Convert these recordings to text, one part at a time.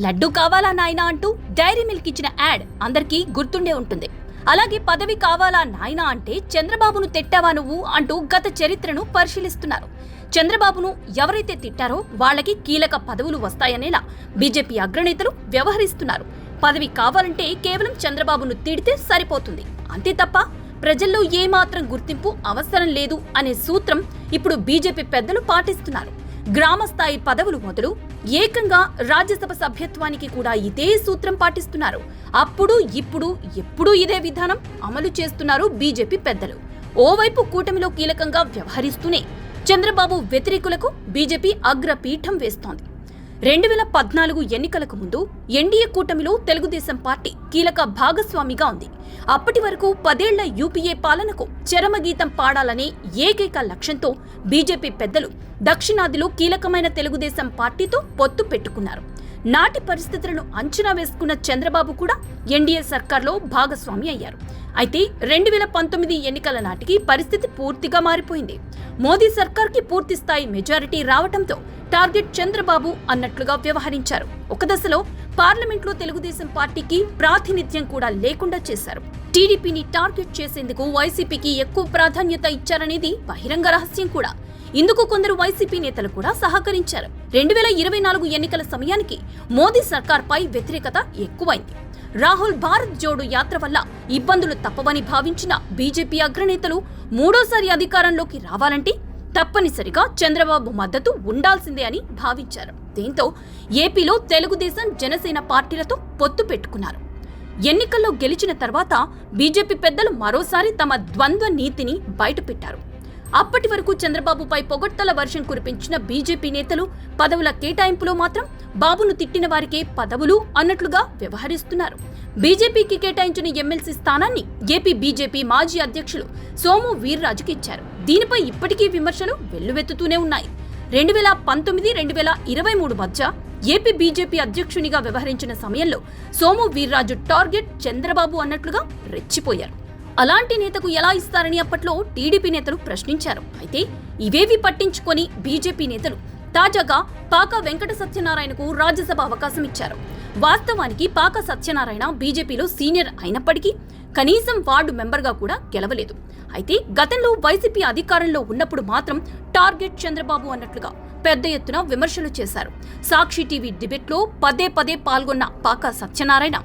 లడ్డు కావాలా నాయనా అంటూ డైరీ మిల్క్ ఇచ్చిన యాడ్ అందరికీ గుర్తుండే ఉంటుంది. అలాగే పదవి కావాలా నాయనా అంటే చంద్రబాబును తిట్టావా నువ్వు అంటూ గత చరిత్రను పరిశీలిస్తున్నారు. చంద్రబాబును ఎవరైతే తిట్టారో వాళ్ళకి కీలక పదవులు వస్తాయనేలా బీజేపీ అగ్రనేతలు వ్యవహరిస్తున్నారు. పదవి కావాలంటే కేవలం చంద్రబాబును తిడితే సరిపోతుంది, అంతే తప్ప ప్రజల్లో ఏమాత్రం గుర్తింపు అవసరం లేదు అనే సూత్రం ఇప్పుడు బీజేపీ పెద్దలు పాటిస్తున్నారు. గ్రామ స్థాయి పదవులు మొదలు ఏకంగా రాజ్యసభ సభ్యత్వానికి కూడా ఇదే సూత్రం పాటిస్తున్నారు. అప్పుడు ఇప్పుడు ఎప్పుడూ ఇదే విధానం అమలు చేస్తున్నారు బీజేపీ పెద్దలు. ఓవైపు కూటమిలో కీలకంగా వ్యవహరిస్తూనే చంద్రబాబు వ్యతిరేకులకు బీజేపీ అగ్రపీఠం వేస్తోంది. 2014 ఎన్నికలకు ముందు ఎన్డీఏ కూటమిలో తెలుగుదేశం పార్టీ కీలక భాగస్వామిగా ఉంది. అప్పటి వరకు 10 ఏళ్ల యూపీఏ పాలనకు చరమగీతం పాడాలనే ఏకైక లక్ష్యంతో బీజేపీ పెద్దలు దక్షిణాదిలో కీలకమైన తెలుగుదేశం పార్టీతో పొత్తు పెట్టుకున్నారు. నాటి పరిస్థితులను అంచనా వేసుకున్న చంద్రబాబు కూడా ఎన్డీఏ సర్కార్లో భాగస్వామి అయ్యారు. అయితే 2019 ఎన్నికల నాటికి పరిస్థితి పూర్తిగా మారిపోయింది. మోదీ సర్కార్కి పూర్తి స్థాయి మెజారిటీ రావడంతో టార్గెట్ చంద్రబాబు అన్నట్లుగా వ్యవహరించారు. ఒక దశలో పార్లమెంట్లో తెలుగుదేశం పార్టీకి ప్రాతినిధ్యం కూడా లేకుండా చేశారు. టీడీపీని టార్గెట్ చేసేందుకు వైసీపీకి ఎక్కువ ప్రాధాన్యత ఇచ్చారనేది బహిరంగ రహస్యం కూడా. ఇందుకు కొందరు వైసీపీ నేతలు కూడా సహకరించారు. 2024 ఎన్నికల సమయానికి మోదీ సర్కార్పై వ్యతిరేకత ఎక్కువైంది. రాహుల్ భారత్ జోడో యాత్ర వల్ల ఇబ్బందులు తప్పవని భావించిన బీజేపీ అగ్రనేతలు మూడోసారి అధికారంలోకి రావాలంటే తప్పనిసరిగా చంద్రబాబు మద్దతు ఉండాల్సిందే అని భావించారు. దీంతో ఏపీలో తెలుగుదేశం జనసేన పార్టీలతో పొత్తు పెట్టుకున్నారు. ఎన్నికల్లో గెలిచిన తర్వాత బీజేపీ పెద్దలు మరోసారి తమ ద్వంద్వ నీతిని బయటపెట్టారు. అప్పటి వరకు చంద్రబాబుపై పొగడ్తల వర్షం కురిపించిన బీజేపీ నేతలు పదవుల కేటాయింపులో మాత్రం బాబును తిట్టిన వారికే పదవులు అన్నట్లుగా వ్యవహరిస్తున్నారు. బీజేపీకి కేటాయించిన ఎమ్మెల్సీ స్థానాన్ని ఏపీ బీజేపీ మాజీ అధ్యక్షులు సోము వీర్రాజుకి ఇచ్చారు. దీనిపై ఇప్పటికీ విమర్శలు వెల్లువెత్తుతూనే ఉన్నాయి. 2019-2023 మధ్య ఏపీ బీజేపీ అధ్యక్షునిగా వ్యవహరించిన సమయంలో సోము వీర్రాజు టార్గెట్ చంద్రబాబు అన్నట్లుగా రెచ్చిపోయారు. అలాంటి నేతకు ఎలా ఇస్తారని అప్పట్లో టీడీపీ నేతలు ప్రశ్నించారు. అయితే ఇవేవి పట్టించుకొని బీజేపీ నేతలు తాజాగా పాకా వెంకట సత్యనారాయణకు రాజ్యసభ అవకాశం ఇచ్చారు. వాస్తవానికి పాకా సత్యనారాయణ బీజేపీలో సీనియర్ అయినప్పటికీ కనీసం వార్డు మెంబర్గా కూడా గెలవలేదు. అయితే గతంలో వైసీపీ అధికారంలో ఉన్నప్పుడు మాత్రం టార్గెట్ చంద్రబాబు అన్నట్లుగా పెద్ద ఎత్తున విమర్శలు చేశారు. సాక్షి టీవీ డిబేట్లో పదే పాల్గొన్న పాకా సత్యనారాయణ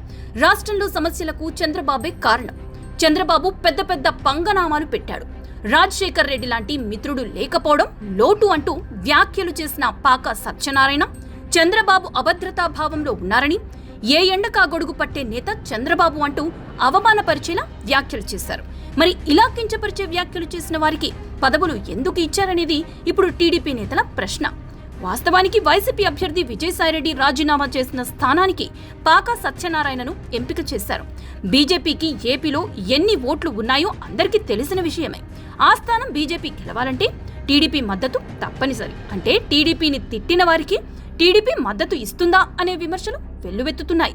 రాష్ట్రంలో సమస్యలకు చంద్రబాబే కారణం, చంద్రబాబు పెద్ద పంగనామాలు పెట్టాడు, రాజశేఖర్ రెడ్డి లాంటి మిత్రుడు లేకపోవడం లోటు అంటూ వ్యాఖ్యలు చేసిన పాకా సత్యనారాయణ చంద్రబాబు అభద్రతా భావంలో ఉన్నారని, ఏ ఎండకా గొడుగు పట్టే నేత చంద్రబాబు అంటూ అవమానపరిచేలా వ్యాఖ్యలు చేశారు. మరి ఇలా కించపరిచే వ్యాఖ్యలు చేసిన వారికి పదవులు ఎందుకు ఇచ్చారనేది ఇప్పుడు టీడీపీ నేతల ప్రశ్న. వాస్తవానికి వైసీపీ అభ్యర్థి విజయసాయిరెడ్డి రాజీనామా చేసిన స్థానానికి పాకా సత్యనారాయణను ఎంపిక చేశారు. బీజేపీకి ఏపీలో ఎన్ని ఓట్లు ఉన్నాయో అందరికీ తెలిసిన విషయమే. ఆ స్థానం బీజేపీ గెలవాలంటే టీడీపీ మద్దతు తప్పనిసరి. అంటే టీడీపీని తిట్టిన వారికి టీడీపీ మద్దతు ఇస్తుందా అనే విమర్శలు వెల్లువెత్తుతున్నాయి.